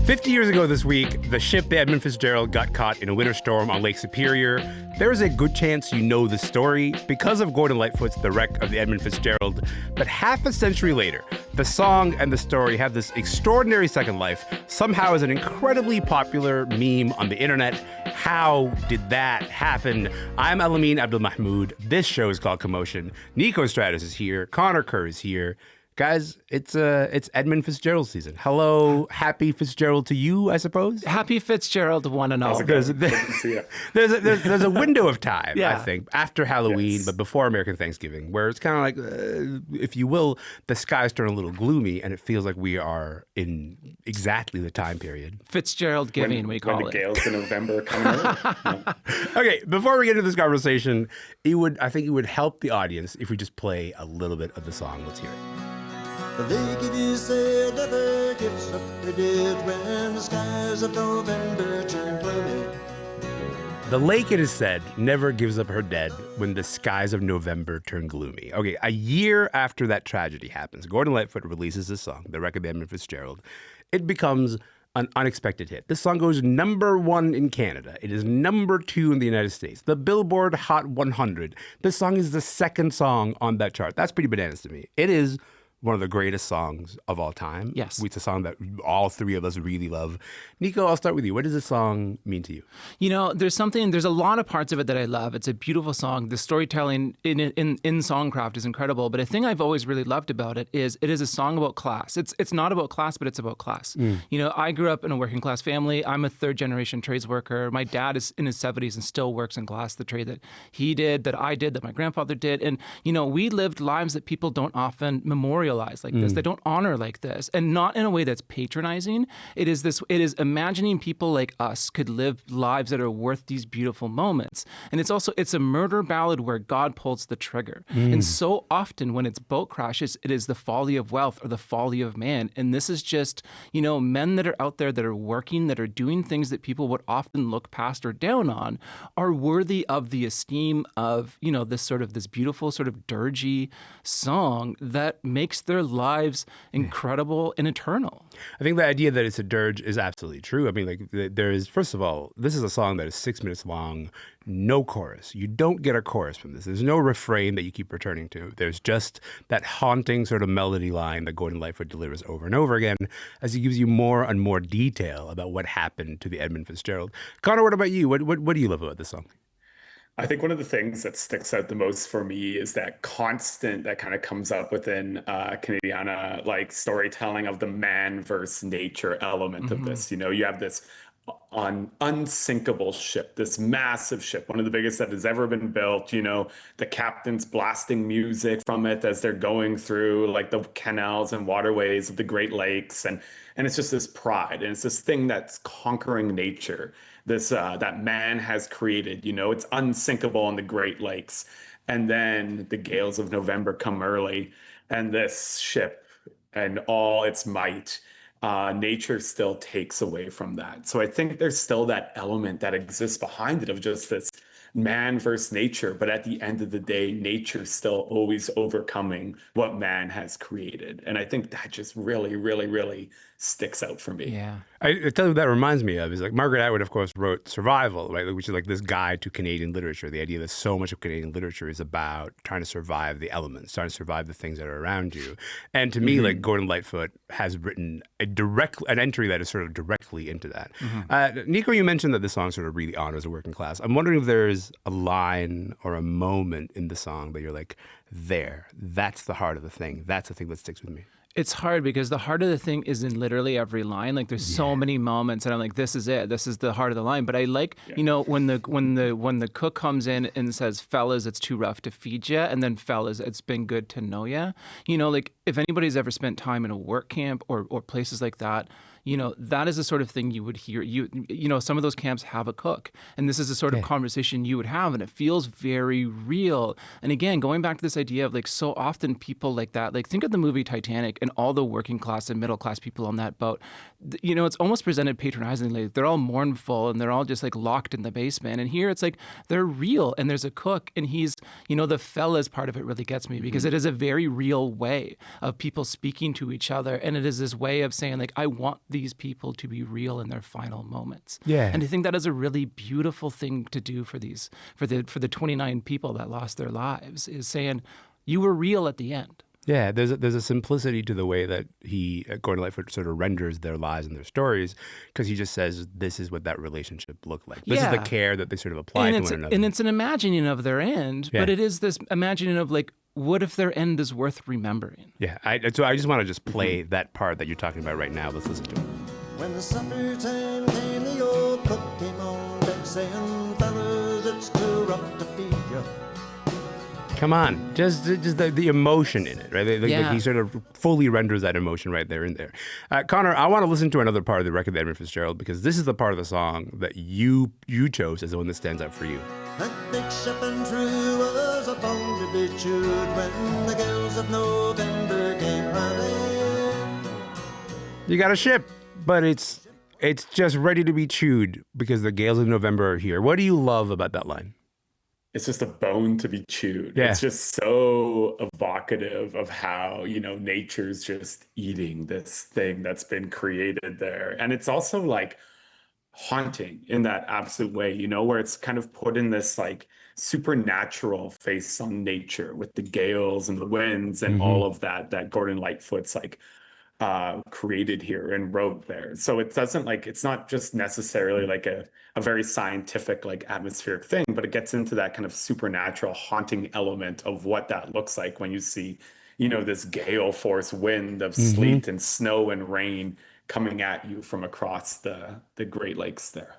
50 years ago this week, the ship the Edmund Fitzgerald got caught in a winter storm on Lake Superior. There is a good chance you know the story because of Gordon Lightfoot's The Wreck of the Edmund Fitzgerald. But half a century later, the song and the story have this extraordinary second life, somehow as an incredibly popular meme on the internet. How did that happen? I'm Elamin Abdelmahmoud. This show is called Commotion. Niko Stratis is here. Conor Kerr is here. Guys, it's Edmund Fitzgerald season. Hello, happy Fitzgerald to you, I suppose. Happy Fitzgerald, one and all. There's a window of time, I think, after Halloween, but before American Thanksgiving, where it's kind of like, if you will, the skies turn a little gloomy, and it feels like we are in exactly the time period. Fitzgerald giving, we call it. When the gales in November come in. Okay, before we get into this conversation, I think it would help the audience if we just play a little bit of the song. Let's hear it. The lake, it is said, never gives up the dead when the skies of November turn gloomy. The lake, it is said, never gives up her dead when the skies of November turn gloomy. Okay, a year after that tragedy happens, Gordon Lightfoot releases this song, The Wreck of the Edmund Fitzgerald. It becomes an unexpected hit. This song goes #1 in Canada. It is #2 in the United States. The Billboard Hot 100. This song is the second song on that chart. That's pretty bananas to me. It is one of the greatest songs of all time. Yes. It's a song that all three of us really love. Niko, I'll start with you. What does this song mean to you? You know, there's a lot of parts of it that I love. It's a beautiful song. The storytelling in songcraft is incredible. But a thing I've always really loved about it is a song about class. It's not about class, but it's about class. You know, I grew up in a working class family. I'm a third generation trades worker. My dad is in his 70s and still works in glass, the trade that he did, that I did, that my grandfather did. And, you know, we lived lives that people don't often memorialize like this. They don't honor like this, and not in a way that's patronizing. It is imagining people like us could live lives that are worth these beautiful moments. And it's a murder ballad where God pulls the trigger. And so often when it's boat crashes, it is the folly of wealth or the folly of man. And this is just, you know, men that are out there that are working, that are doing things that people would often look past or down on, are worthy of the esteem of, you know, this beautiful sort of dirgy song that makes their lives incredible and eternal. I think the idea that it's a dirge is absolutely true. I mean, like, there is, first of all, this is a song that is 6 minutes long, no chorus. You don't get a chorus from this. There's no refrain that you keep returning to. There's just that haunting sort of melody line that Gordon Lightfoot delivers over and over again as he gives you more and more detail about what happened to the Edmund Fitzgerald. Conor, what about you? What do you love about this song? I think one of the things that sticks out the most for me is that constant that kind of comes up within Canadiana like storytelling of the man versus nature element of this. You know, you have this unsinkable ship, this massive ship, one of the biggest that has ever been built. You know, the captain's blasting music from it as they're going through like the canals and waterways of the Great Lakes, and it's just this pride, and it's this thing that's conquering nature. This that man has created. You know, it's unsinkable in the Great Lakes, and then the gales of November come early, and this ship and all its might, nature still takes away from that. So I think there's still that element that exists behind it of just this man versus nature, but at the end of the day, nature's still always overcoming what man has created. And I think that just really, really, really sticks out for me. Yeah. I tell you what that reminds me of is like Margaret Atwood, of course, wrote Survival, right? Which is like this guide to Canadian literature. The idea that so much of Canadian literature is about trying to survive the elements, trying to survive the things that are around you. And to me, like Gordon Lightfoot has written an entry that is sort of directly into that. Niko, you mentioned that this song sort of really honors the working class. I'm wondering if there's a line or a moment in the song that you're like, that's the heart of the thing. That's the thing that sticks with me. It's hard because the heart of the thing is in literally every line. Like there's so many moments and I'm like, this is it. This is the heart of the line. But I like, you know, when the cook comes in and says, fellas, it's too rough to feed ya, and then fellas, it's been good to know ya. You know, like if anybody's ever spent time in a work camp or places like that, you know, that is the sort of thing you would hear. You know, some of those camps have a cook, and this is the sort of conversation you would have, and it feels very real. And again, going back to this idea of like so often people like that, like think of the movie Titanic and all the working class and middle class people on that boat. You know, it's almost presented patronizingly. They're all mournful and they're all just like locked in the basement. And here it's like they're real, and there's a cook, and he's, you know, the fellas part of it really gets me because it is a very real way of people speaking to each other, and it is this way of saying like, I want these people to be real in their final moments. Yeah. And I think that is a really beautiful thing to do for the 29 people that lost their lives, is saying, you were real at the end. Yeah, there's a simplicity to the way that Gordon Lightfoot sort of renders their lives and their stories, because he just says this is what that relationship looked like. This is the care that they sort of apply to one another. And it's an imagining of their end, but it is this imagining of like, what if their end is worth remembering? Yeah, so I just want to just play that part that you're talking about right now. Let's listen to it. When the supper time came, the old cook came on deck saying, fellas, it's too rough to feed you. Come on, just the emotion in it, right? Like he sort of fully renders that emotion right there in there. Conor, I want to listen to another part of the record, the Edmund Fitzgerald, because this is the part of the song that you chose as the one that stands out for you. That big ship and true was a bone to be chewed when the gales of November came running. You got a ship, but it's just ready to be chewed because the gales of November are here. What do you love about that line? It's just a bone to be chewed. Yeah. It's just so evocative of how, nature's just eating this thing that's been created there. And it's also like haunting in that absolute way, where it's kind of put in this like supernatural face on nature with the gales and the winds and all of that Gordon Lightfoot's like created here and wrote there. So it doesn't it's not just necessarily like a very scientific like atmospheric thing, but it gets into that kind of supernatural haunting element of what that looks like when you see, this gale force wind of sleet and snow and rain coming at you from across the Great Lakes there.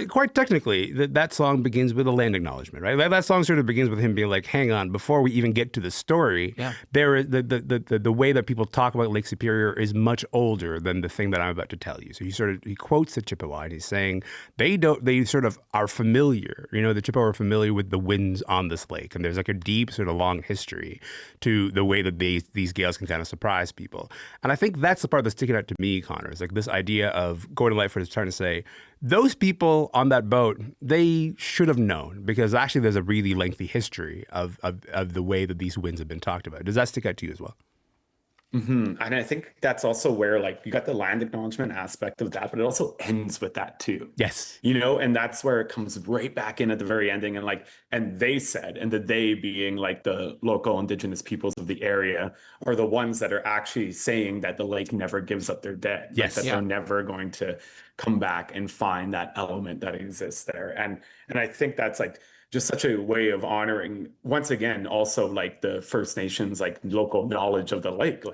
Quite technically, that song begins with a land acknowledgement, right? That song sort of begins with him being like, hang on, before we even get to the story, there is the way that people talk about Lake Superior is much older than the thing that I'm about to tell you. So he quotes the Chippewa and he's saying they sort of are familiar, the Chippewa are familiar with the winds on this lake. And there's like a deep sort of long history to the way that these gales can kind of surprise people. And I think that's the part that's sticking out to me, Conor, is like this idea of Gordon Lightfoot is trying to say, those people on that boat, they should have known, because actually there's a really lengthy history of the way that these winds have been talked about. Does that stick out to you as well? And I think that's also where you got the land acknowledgement aspect of that, but it also ends with that too. Yes. And that's where it comes right back in at the very ending. And they said, and the they being like the local indigenous peoples of the area are the ones that are actually saying that the lake never gives up their dead. Yes. That they're never going to come back and find that element that exists there. And I think that's just such a way of honoring, once again, also the First Nations, local knowledge of the lake.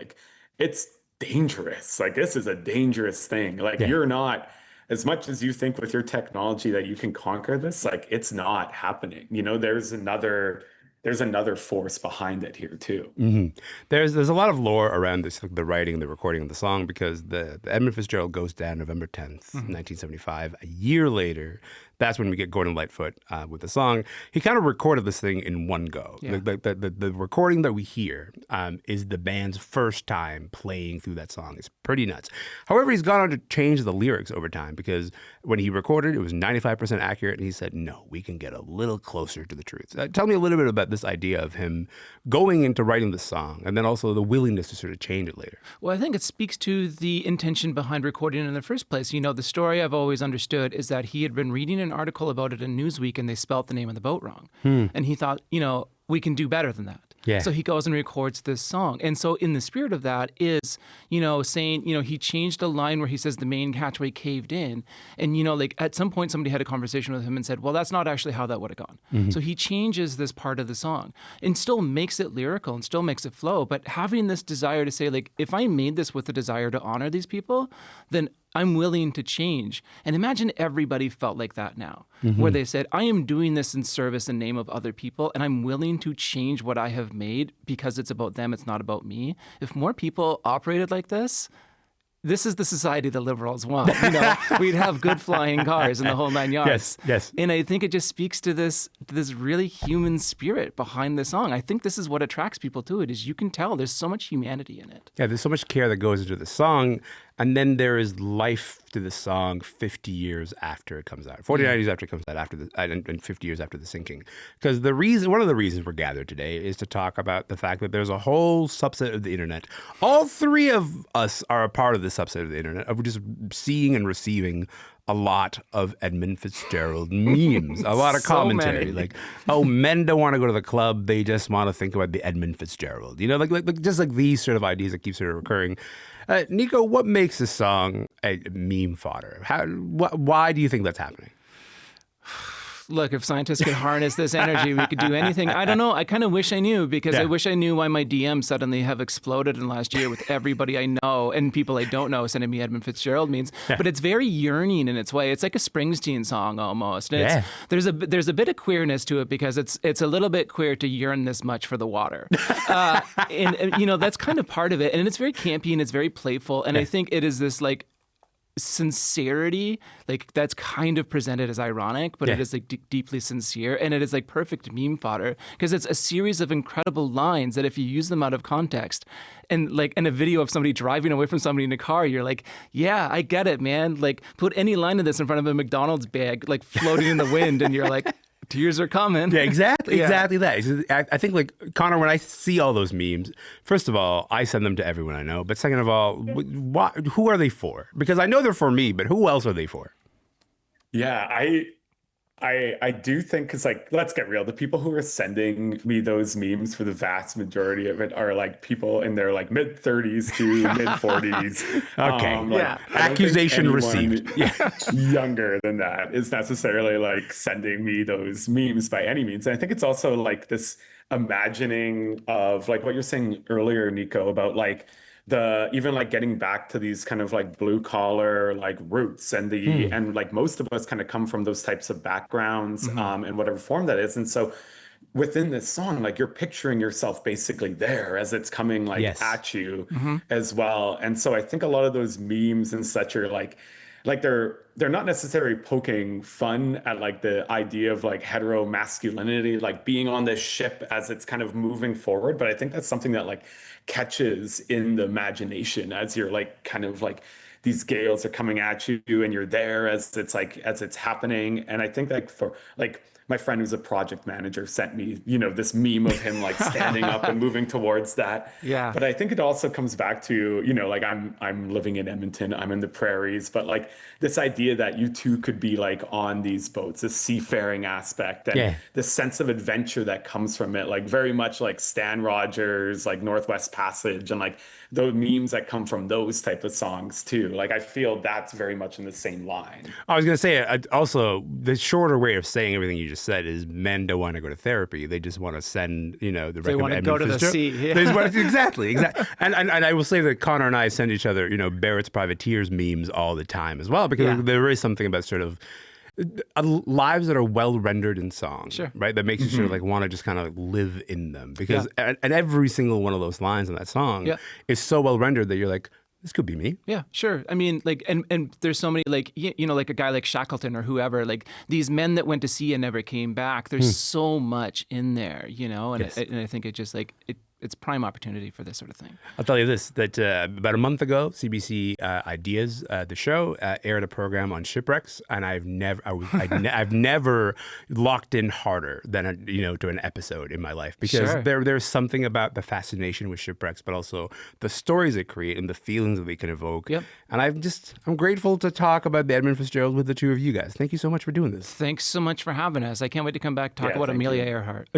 It's dangerous. This is a dangerous thing. You're not, as much as you think with your technology that you can conquer this, it's not happening. There's another force behind it here too. There's a lot of lore around this, the writing, the recording of the song, because the Edmund Fitzgerald goes down November 10th, 1975. A year later, that's when we get Gordon Lightfoot with the song. He kind of recorded this thing in one go. Yeah. The recording that we hear is the band's first time playing through that song. It's pretty nuts. However, he's gone on to change the lyrics over time, because when he recorded, it was 95% accurate, and he said, no, we can get a little closer to the truth. Tell me a little bit about this idea of him going into writing the song, and then also the willingness to sort of change it later. Well, I think it speaks to the intention behind recording it in the first place. The story I've always understood is that he had been reading an article about it in Newsweek, and they spelt the name of the boat wrong. And he thought, we can do better than that. Yeah. So he goes and records this song. And so in the spirit of that is, saying, he changed a line where he says the main hatchway caved in. And, at some point somebody had a conversation with him and said, well, that's not actually how that would have gone. So he changes this part of the song and still makes it lyrical and still makes it flow. But having this desire to say, if I made this with the desire to honor these people, then I'm willing to change. And imagine everybody felt like that now, where they said, I am doing this in service and name of other people, and I'm willing to change what I have made because it's about them, it's not about me. If more people operated like this is the society the liberals want. We'd have good flying cars and the whole 9 yards. Yes. And I think it just speaks to this really human spirit behind the song. I think this is what attracts people to it, is you can tell there's so much humanity in it. Yeah, there's so much care that goes into the song. And then there is life to the song 50 years after it comes out, 49 years after it comes out, and 50 years after the sinking. Because one of the reasons we're gathered today is to talk about the fact that there's a whole subset of the internet. All three of us are a part of this subset of the internet, of just seeing and receiving a lot of Edmund Fitzgerald memes, a lot of commentary. Like, oh, men don't want to go to the club. They just want to think about the Edmund Fitzgerald. You know, like just like these sort of ideas that keep sort of recurring. Niko, what makes this song a meme fodder? Why do you think that's happening? Look, if scientists could harness this energy, we could do anything. I don't know. I kind of wish I knew, because I wish I knew why my DMs suddenly have exploded in the last year with everybody I know and people I don't know sending me Edmund Fitzgerald memes. But it's very yearning in its way. It's like a Springsteen song almost. And there's a bit of queerness to it, because it's a little bit queer to yearn this much for the water. And you know, that's kind of part of it. And it's very campy and it's very playful. And I think it is this like sincerity, like that's kind of presented as ironic, but it is like deeply sincere, and it is like perfect meme fodder, because it's a series of incredible lines that if you use them out of context, and like in a video of somebody driving away from somebody in a car, you're like, yeah, I get it, man. Like put any line of this in front of a McDonald's bag, like floating in the wind, and you're like, tears are coming. Yeah, exactly that. I think, like, Conor, when I see all those memes, first of all, I send them to everyone I know. But second of all, who are they for? Because I know they're for me, but who else are they for? Yeah, I do think, because, like, let's get real, the people who are sending me those memes for the vast majority of it are like people in their like mid 30s to mid 40s. Okay. Accusation received. Younger than that is necessarily like sending me those memes by any means. And I think it's also like this imagining of like what you're saying earlier, Niko, about like even like getting back to these kind of like blue collar like roots, and and like most of us kind of come from those types of backgrounds, in whatever form that is. And so within this song, like you're picturing yourself basically there as it's coming like at you as well. And so I think a lot of those memes and such are like they're not necessarily poking fun at like the idea of like hetero masculinity, like being on this ship as it's kind of moving forward. But I think that's something that like catches in the imagination as you're like kind of like these gales are coming at you and you're there as it's happening. And I think like for like my friend who's a project manager sent me, you know, this meme of him like standing up and moving towards that. Yeah. But I think it also comes back to, you know, like I'm living in Edmonton, I'm in the prairies, but like this idea that you too could be like on these boats, this seafaring aspect, and this sense of adventure that comes from it, like very much like Stan Rogers, like Northwest Passage, and like those memes that come from those type of songs too. Like I feel that's very much in the same line. I was going to say also the shorter way of saying everything you just said is men don't want to go to therapy. They just want to send, you know, they want to go to the sea. Yeah. Exactly. And I will say that Conor and I send each other, you know, Barrett's Privateers memes all the time as well, because there is something about sort of lives that are well rendered in song, right? That makes you sort of like want to just kind of like live in them, because and every single one of those lines in that song is so well rendered that you're like, this could be me. Yeah, sure. I mean, like, and there's so many, like, you know, like a guy like Shackleton or whoever, like these men that went to sea and never came back. There's so much in there, you know, and, and I think it just like, it's prime opportunity for this sort of thing. I'll tell you this, that about a month ago, CBC Ideas, the show, aired a program on shipwrecks, and I've never locked in harder than to an episode in my life, because there's something about the fascination with shipwrecks, but also the stories they create and the feelings that they can evoke. Yep. And I'm grateful to talk about the Edmund Fitzgerald with the two of you guys. Thank you so much for doing this. Thanks so much for having us. I can't wait to come back talk about Amelia Earhart.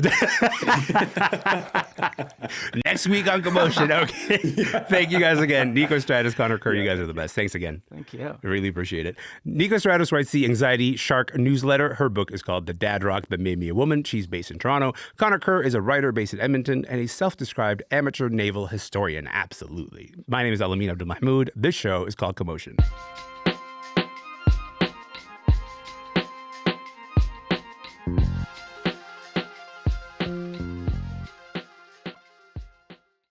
Next week on Commotion. Okay. Thank you guys again. Niko Stratis, Conor Kerr, you guys are the best. Thanks again. Thank you. I really appreciate it. Niko Stratis writes the Anxiety Shark newsletter. Her book is called The Dad Rock That Made Me a Woman. She's based in Toronto. Conor Kerr is a writer based in Edmonton and a self-described amateur naval historian. Absolutely. My name is Elamin Abdelmahmoud. This show is called Commotion.